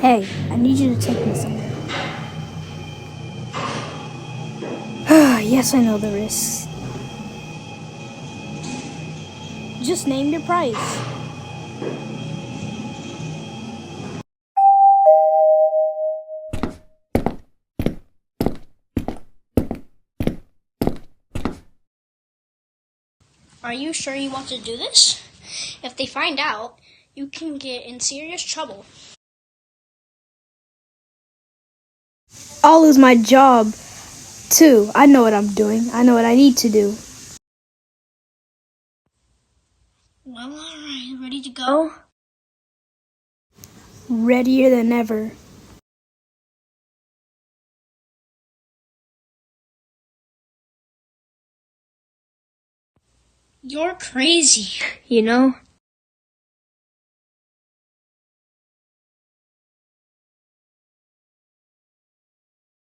Hey, I need you to take me somewhere. Yes, I know the risks. Just name your price. Are you sure you want to do this? If they find out, you can get in serious trouble. I'll lose my job, too. I know what I'm doing. I know what I need to do. Well, alright, ready to go? Readier than ever. You're crazy. You know?